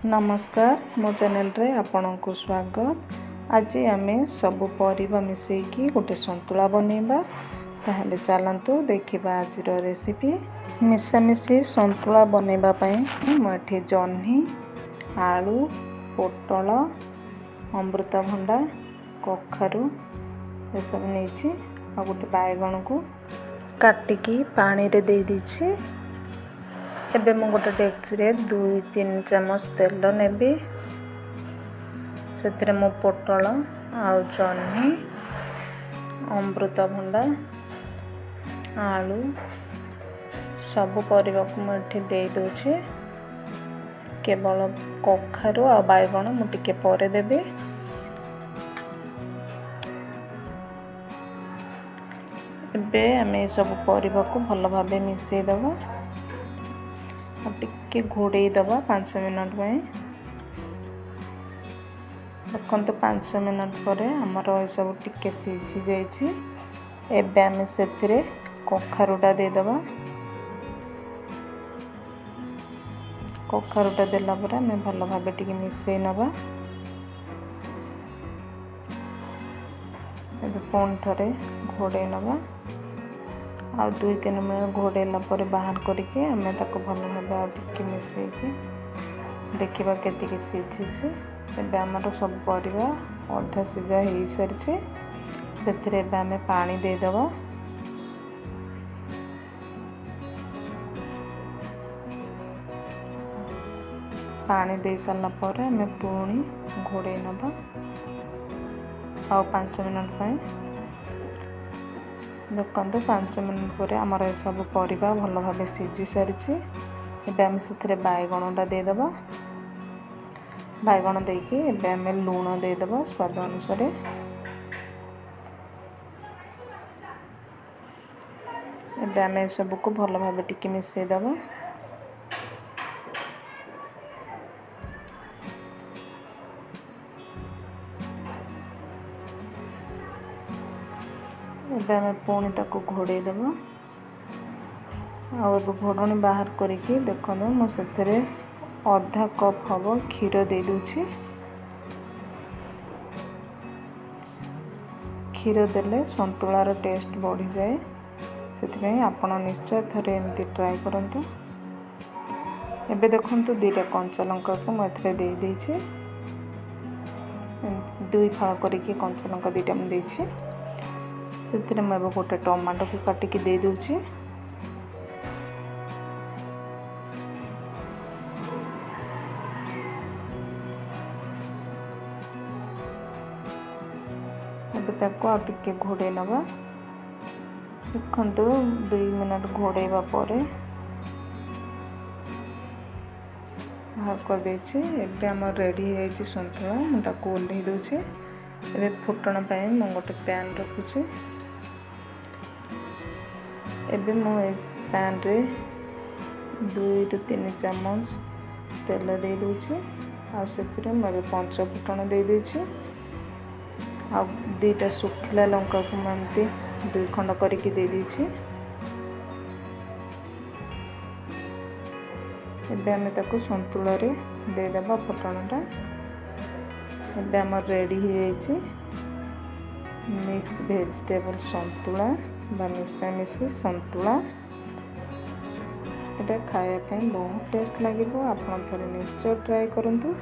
नमस्कार मो चैनल रे आपन को स्वागत। आज आम सब परिबा मिसेकी गोटे संतुला बनैबा। ताहले चलंतु देखिबा आज रेसिपी। मिशामिशी संतुला बनैबा पई मठी जह्नी, आलू, पोटल, अमृतभंडा, कखारु ये सब नेछि आ गोटे बैगण को काटिकी पानी रे दे दीछि। एबे मु गोटे डेक्ची रे 2-3 चम्मच तेल नेबी। सेतरे मु पोटल आ जह्नी, अमृतभंडा, आलू सब परिबा को मु एठी दे दोछि। केवल कखारु आ बैगण मु टिके परे देबी। एबे आमे सब परिबा को भल भाबे मिसै दबा। टिके घोड़े दबा 5 मिनट में। देखो 5 मिनट पर आमर सब टिके सीझी जाइए। एबे आमे सेथिरे कखारुटा दे दबा। कखारुटा देला पर आमे भल भाबे टिके मिसै नबा। एबे पुणी थरे घोड़े नबा आ 2-3 मिनट घोड़ेला पर बाहर करके आमे ताको भल भाबे आ टिके मिसैके देखिबा केतिके सीझी। एबे हमर सब परिबा अधा सीझा हेई सरछि। सेथिरे एबे आमे पानी दे दबा। पानी दे साला पर आमे पुणी घोड़े नबा आ 5 मिनट पई। देखो 5 मिनट पर आमर सब परिबा भल भाबे सीझी सारिछि। एबे आमे सेथिरे बैगणटा दे दबा। बैगण देके एबे आमे लूण दे दबा स्वाद अनुसार। एबे आमे सब को भल भाबे टिके मिसै दबा। एबे आमे पुणी ताको घोड़े दबा। आ घोड़नी बाहर करके देखो मु सेथिरे आधा कप हबो क्षीर दे दूछि। क्षीर देले संतुलार टेस्ट बढ़ी जाए। सेथिबे आपण निश्चय थरे एमती ट्राई करंतु। एबे देखंतु 2टा कंचा लंका को म एथरे दे देछि। 2 फाळ करके कंचा लंका 2टा म देछि। सेथिरे म एबे गोटे टमाटो को काटिकी दे दूछि। एबे ताको आ टिके घोड़े नबा। देखंतु 2 मिनट घोड़ेबा परे बाहर कर देछि। एबे हम रेडी है छि संतुला। मु ताको ओल्हे दोछि। एबे फुटण पई मु गोटे पैन रखुछि। एबे मु पैन रे 2-3 चम्मच तेल दे दोछि। आ सेतिरे म 5 फुटण दे देछि। आ 2टा सुखिला लंका को एमती 2 खंड करके दे देछि। एबे आमे ताको संतुला रे दे देबा फुटणटा। एबे हम रेडी है छि मिक्स वेजिटेबल संतुला बा मिशामिशी संतुला। एटा खाया पे बहुत टेस्ट लागिबो। आपण थरे निश्चय ट्राई करंतु।